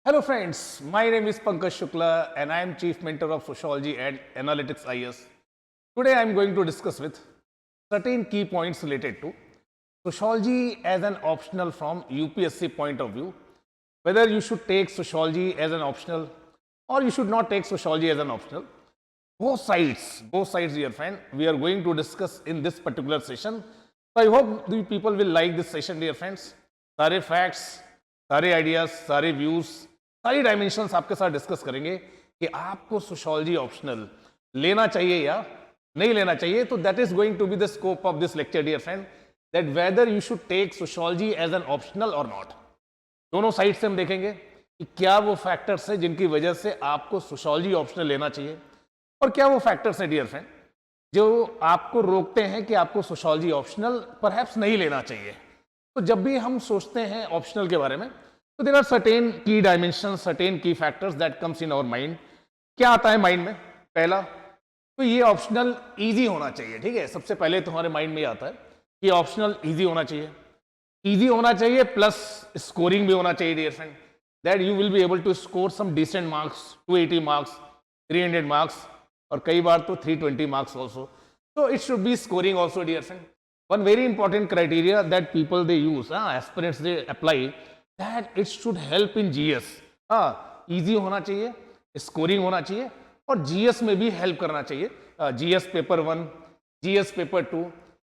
Hello friends, my name is Pankaj Shukla and I am Chief Mentor of Sociology and Analytics IS. Today I am going to discuss with certain key points related to Sociology as an optional from UPSC point of view, whether you should take Sociology as an optional or you should not take Sociology as an optional. Both sides dear friend, we are going to discuss in this particular session. So I hope the people will like this session dear friends. सारे facts, सारे ideas, सारे views, सारी dimensions आपके साथ discuss करेंगे कि आपको sociology optional लेना चाहिए या नहीं लेना चाहिए. तो that is going to be the scope of this lecture dear friend, that whether you should take sociology as an optional और नॉट. दोनों साइड से हम देखेंगे कि क्या वो फैक्टर्स हैं जिनकी वजह से आपको सोशियोलॉजी ऑप्शनल लेना चाहिए और क्या वो फैक्टर्स हैं डियर फ्रेंड जो आपको रोकते हैं कि आपको सोशियोलॉजी ऑप्शनल परहैप्स नहीं लेना चाहिए. तो जब भी हम सोचते हैं ऑप्शनल के बारे में तो there are certain key dimension, certain key factors that comes in our mind. क्या आता है माइंड में? पहला तो ये ऑप्शनल इजी होना चाहिए. ठीक है, सबसे पहले तुम्हारे माइंड में आता है कि ऑप्शनल इजी होना चाहिए. इजी होना चाहिए प्लस स्कोरिंग भी होना चाहिए dear friend, that you will be able to score some decent marks, 280 marks, 300 marks और कई बार तो 320 marks also. So it should be scoring also dear friend. One very important criteria that people they use, aspirants they apply, that it should help in GS. easy होना चाहिए, scoring होना चाहिए और GS में भी help करना चाहिए. GS paper 1, GS paper 2,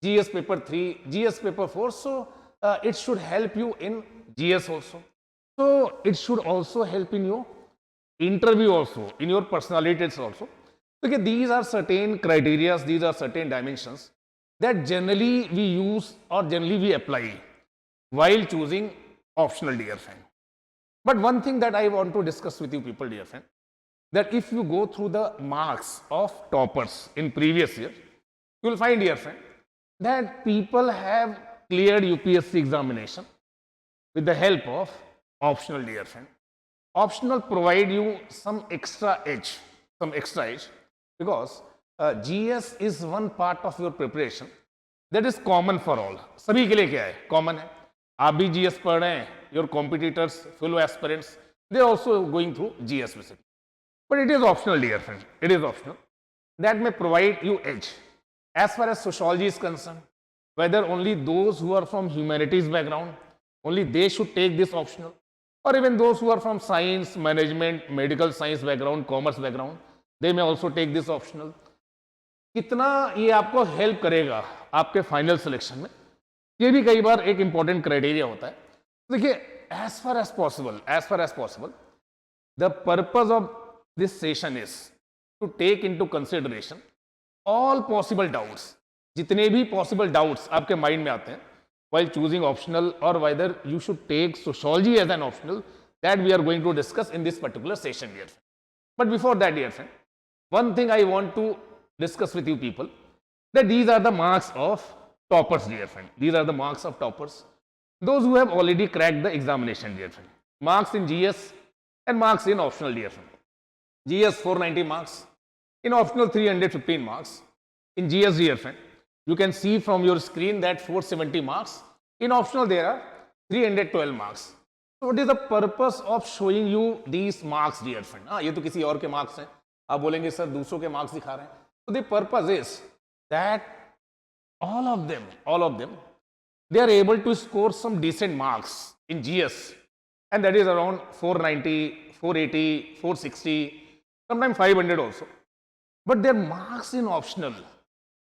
GS paper 3, GS paper 4. So it should help you in GS also. So it should also help in your interview also, in your personalities also. Okay, these are certain criteria, these are certain dimensions that generally we use or generally we apply while choosing optional dear friend. But one thing that I want to discuss with you people dear friend, that if you go through the marks of toppers in previous year, you will find dear friend that people have cleared UPSC examination with the help of optional dear friend. Optional provide you some extra edge, because GS is one part of your preparation that is common for all. सभी के लिए क्या है? Common है. आप भी GS पढ़ रहे हैं, your competitors, fellow aspirants, they are also going through GS basically. But it is optional dear friend, it is optional. That may provide you edge. As far as sociology is concerned, whether only those who are from humanities background, only they should take this optional, or even those who are from science, management, medical science background, commerce background, they may also take this optional. कितना ये आपको help करेगा आपके final selection में, ये भी कई बार एक इंपॉर्टेंट क्राइटेरिया होता है. देखिए, as far as possible the purpose of this session is to take into consideration all possible doubts. जितने भी पॉसिबल डाउट्स आपके माइंड में आते हैं while choosing optional or whether you should take sociology as an optional, that we are going to discuss in this particular session dear friend. But before that dear friend, one thing I want to discuss with you people, that these are the marks of toppers dear friend. These are the marks of toppers, those who have already cracked the examination dear friend. Marks in GS and marks in optional dear friend. GS 490 marks, in optional 315 marks. In GS dear friend, you can see from your screen that 470 marks. In optional there are 312 marks. So what is the purpose of showing you these marks dear friend? ये तो किसी और के marks हैं, आप बोलेंगे sir दूसरों के मार्क्स दिखा रहे हैं. So the purpose is that all of them they are able to score some decent marks in GS, and that is around 490, 480, 460, sometimes 500 also. But their marks in optional,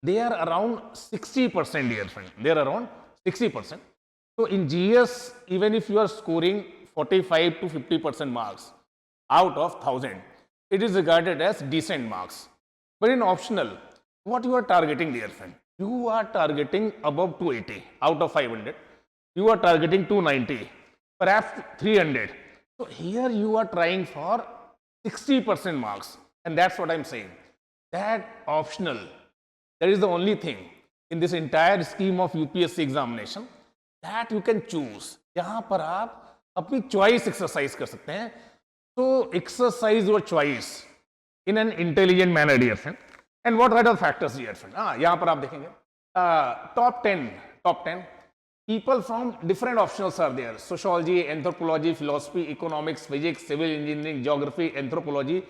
they are around 60% dear friend. They are around 60%. So in GS, even if you are scoring 45 to 50% marks out of 1000, it is regarded as decent marks. But in optional, what you are targeting dear friend? You are targeting above 280 out of 500. You are targeting 290, perhaps 300. So here you are trying for 60% marks. And that's what I'm saying. That optional, that is the only thing in this entire scheme of UPSC examination that you can choose. यहाँ पर आप अपनी choice exercise कर सकते हैं. So exercise your choice in an intelligent manner dear friend. And what are the factors dear friend? यहाँ पर आप देखेंगे top 10 people from different optionals are there. Sociology, anthropology, philosophy, economics, physics, civil engineering, geography, anthropology,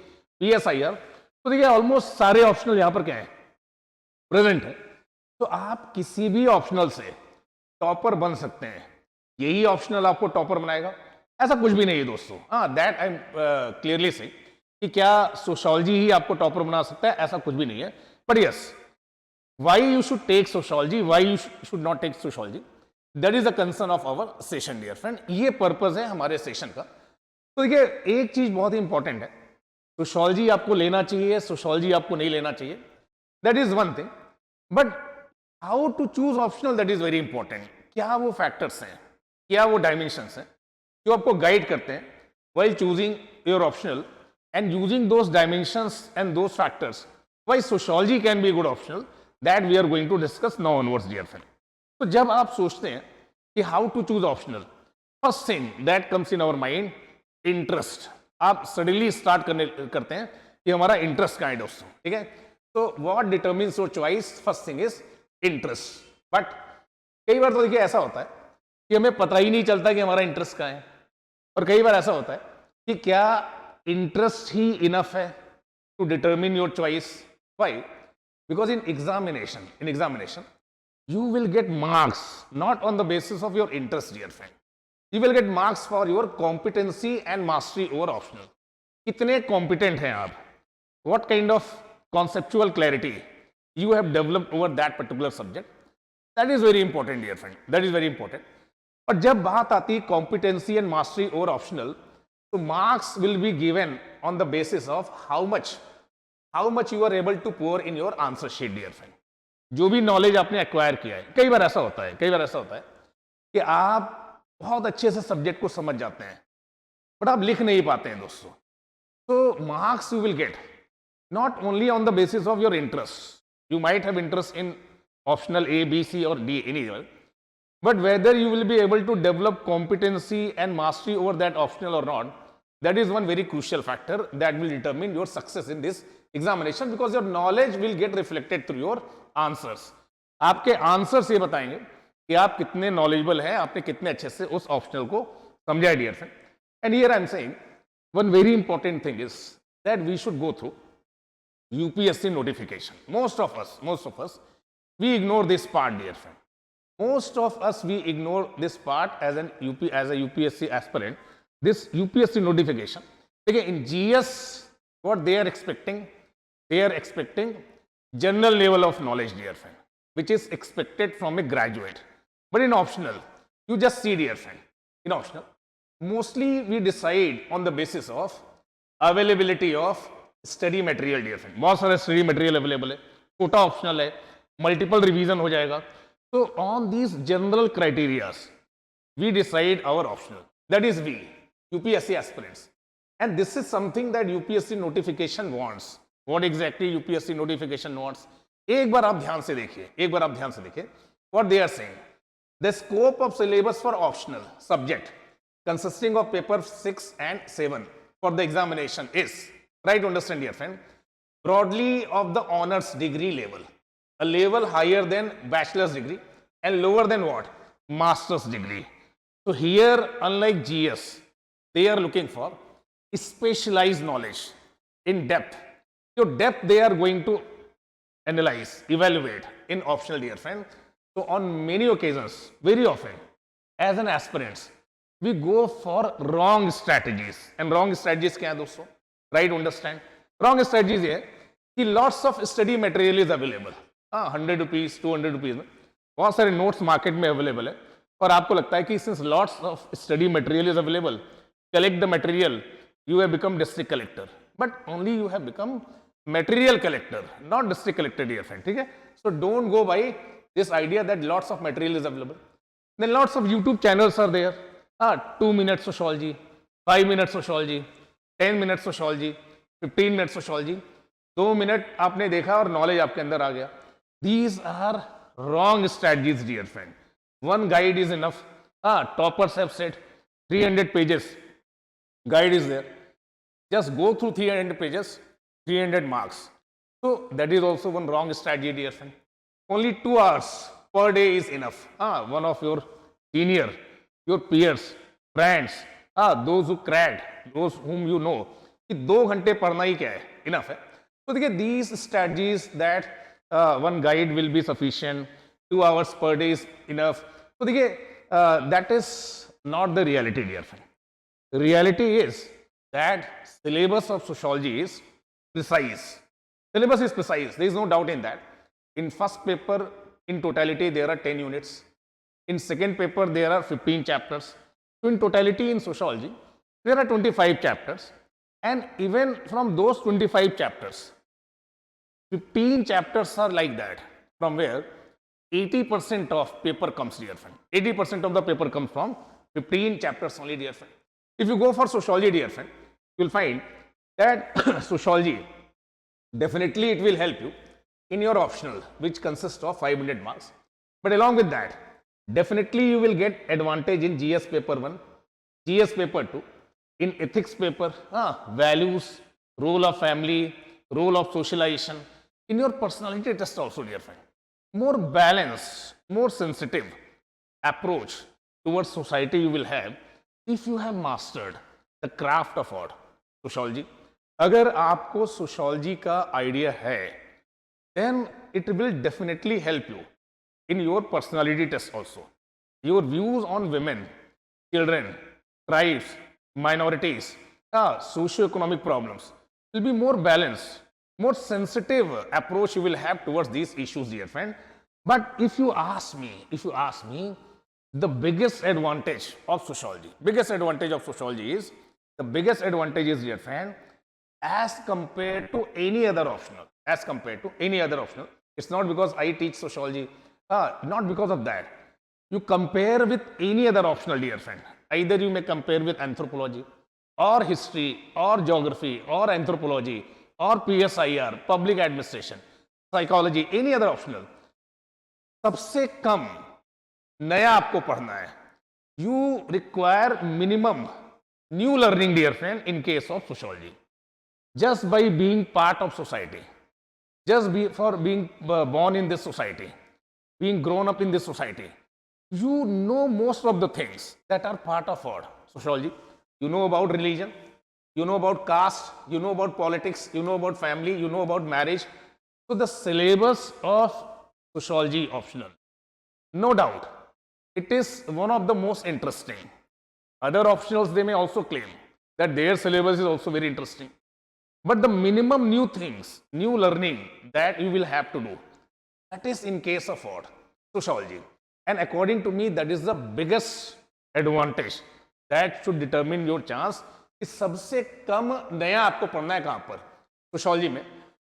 PSIR. तो देखिए almost सारे optional यहाँ पर क्या है, प्रेजेंट है. तो आप किसी भी ऑप्शनल से टॉपर बन सकते हैं. यही ऑप्शनल आपको टॉपर बनाएगा ऐसा कुछ भी नहीं है दोस्तों. हाँ, दैट आई एम क्लियरली से कि क्या सोशोलॉजी ही आपको टॉपर बना सकता है, ऐसा कुछ भी नहीं है. But yes, why you should take sociology, why you should not take sociology, that is the concern of our session dear friend. ये पर्पस है हमारे सेशन का. तो देखिए एक चीज बहुत ही इंपॉर्टेंट है, सोशोलॉजी आपको लेना चाहिए, सोशोलॉजी आपको नहीं लेना चाहिए, that is one thing. But how to choose optional, that is very important. क्या वो फैक्टर्स हैं, क्या वो डायमेंशंस हैं जो आपको गाइड करते हैं while choosing your optional, and using those dimensions and those factors why sociology can be a good optional, that we are going to discuss now onwards dear friend. तो जब आप सोचते हैं कि how to choose optional, first thing that comes in our mind, interest. आप suddenly start करते हैं कि हमारा इंटरेस्ट का है दोस्तों, ठीक है. तो what determines your choice, first thing is interest. But कई बार तो देखिए ऐसा होता है कि हमें पता ही नहीं चलता कि हमारा इंटरेस्ट कहाँ है, और कई बार ऐसा होता है कि क्या इंटरेस्ट ही इनफ है to determine your choice. Why? Because in examination you will get marks not on the basis of your interest dear friend, you will get marks for your competency and mastery over optional. कितने competent हैं आप, what kind of conceptual clarity you have developed over that particular subject, that is very important dear friend, that is very important. और जब बात आती है competency and mastery over optional, तो marks will be given on the basis of how much you are able to pour in your answer sheet dear friend. जो भी knowledge आपने acquire किया है. कई बार ऐसा होता है कि आप बहुत अच्छे से सब्जेक्ट को समझ जाते हैं बट आप लिख नहीं पाते हैं दोस्तों. तो marks you will get not only on the basis of your interest, you might have interest in optional A B C और D any level, but whether you will be able to develop competency and mastery over that optional और not, that is one very crucial factor that will determine your success in this examination, because your knowledge will get reflected through your answers. आपके answers ये बताएंगे कि आप कितने knowledgeable हैं, आपने कितने अच्छे से उस ऑप्शनल को समझा है dear friend. And here I am saying one very important thing is that we should go through UPSC notification. Most of us we ignore this part dear friend. Most of us we ignore this part as a UPSC aspirant. This UPSC notification, okay, in GS what they are expecting general level of knowledge dear friend, which is expected from a graduate. But in optional you just see dear friend, in optional mostly we decide on the basis of availability of study material dear friend. बहुत सारे study material available है, Kota optional है, multiple revision हो जाएगा. So on these general criteria we decide our optional, that is we UPSC aspirants. And this is something that UPSC notification wants. What exactly UPSC notification wants? एक बार आप ध्यान से देखिए what they are saying. The scope of syllabus for optional subject consisting of paper 6 and 7 for the examination is, try to understand dear friend, broadly of the honors degree level, a level higher than bachelor's degree and lower than what? Master's degree. So here unlike GS, they are looking for specialized knowledge in depth. Your depth they are going to analyze, evaluate in optional dear friend. So on many occasions, very often as an aspirants we go for wrong strategies. And wrong strategies क्या है दोस्तों? Try to understand. Wrong strategies ये है कि lots of study material is available. 100 rupees 200 rupees में बहुत सारे notes market में available है, और आपको लगता है कि since lots of study material is available, collect the material, you have become district collector. But only you have become material collector, not district collector dear friend, ठीक है. So don't go by this idea that lots of material is available. Then lots of YouTube channels are there. 2 minutes sociology, 5 minutes sociology, 10 minutes sociology, 15 minutes sociology. 2 minute आपने देखा और knowledge आपके अंदर आ गया. These are wrong strategies dear friend. One guide is enough. Toppers have said 300 pages guide is there, just go through 300 pages, 300 marks. So that is also one wrong strategy dear friend. Only 2 hours per day is enough. One of your senior, your peers, friends, those who cracked, those whom you know, कि 2 घंटे पढ़ना ही क्या है, enough है. तो देखिए these strategies that one guide will be sufficient, 2 hours per day is enough. तो देखिए that is not the reality, dear friend. The reality is that syllabus of sociology is precise. Syllabus is precise. There is no doubt in that. In first paper, in totality, there are 10 units. In second paper, there are 15 chapters. So in totality, in sociology, there are 25 chapters. And even from those 25 chapters, 15 chapters are like that, from where 80% of paper comes, dear friend. 80% of the paper comes from 15 chapters only, dear friend. If you go for sociology, dear friend, you will find that sociology, definitely it will help you in your optional, which consists of 500 marks. But along with that, definitely you will get advantage in GS paper 1, GS paper 2, in ethics paper, values, role of family, role of socialization, in your personality test also, dear friend. More balanced, more sensitive approach towards society you will have if you have mastered the craft of what? Sociology. अगर आपको sociology का idea है, then it will definitely help you in your personality test also. Your views on women, children, tribes, minorities, socio-economic problems will be more balanced, more sensitive approach you will have towards these issues, dear friend. But if you ask me, the biggest advantage of sociology is, dear friend, as compared to any other optional, it's not because I teach sociology, not because of that. You compare with any other optional, dear friend. Either you may compare with anthropology, or history, or geography, or anthropology, or PSIR, public administration, psychology, any other optional. सबसे कम नया आपको पढ़ना है. You require minimum new learning, dear friend, in case of sociology. Just by being part of society, for being born in this society, being grown up in this society, you know most of the things that are part of what? Sociology. You know about religion, you know about caste, you know about politics, you know about family, you know about marriage. So the syllabus of sociology optional, no doubt, it is one of the most interesting. Other optionals, they may also claim that their syllabus is also very interesting. But the minimum new things, new learning that you will have to do, that is in case of what? Sociology. And according to me, that is the biggest advantage that should determine your chance. कि सबसे कम नया आपको पढ़ना है कहां पर? Sociology में.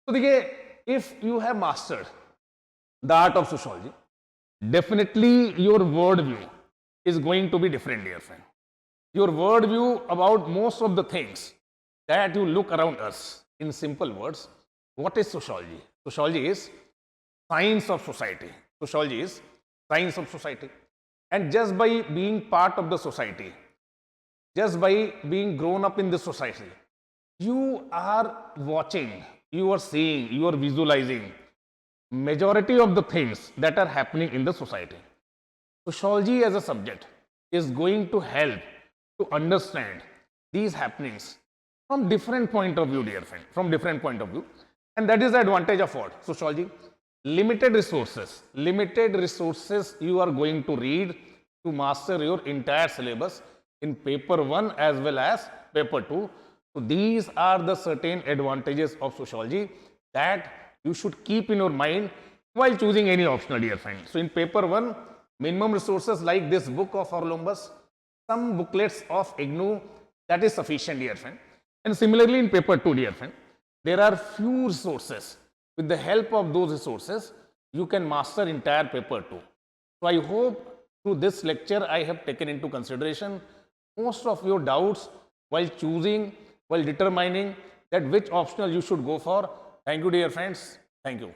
तो देखिए, if you have mastered the art of sociology, definitely your worldview is going to be different, dear friend. Your worldview about most of the things that you look around us. In simple words, what is sociology? Sociology is science of society. Sociology is science of society. And just by being part of the society, just by being grown up in this society, you are watching, you are seeing, you are visualizing majority of the things that are happening in the society. Sociology as a subject is going to help to understand these happenings from different point of view, dear friend, from different point of view. And that is the advantage of what? Sociology. Limited resources you are going to read to master your entire syllabus in paper 1 as well as paper 2. So these are the certain advantages of sociology that you should keep in your mind while choosing any optional, dear friend. So in paper 1, minimum resources like this book of Orlumbus, some booklets of IGNOU, that is sufficient, dear friend. And similarly in paper 2, dear friend, there are few resources. With the help of those resources, you can master entire paper 2. So I hope through this lecture I have taken into consideration most of your doubts while choosing, while determining that which optional you should go for. Thank you, dear friends. Thank you.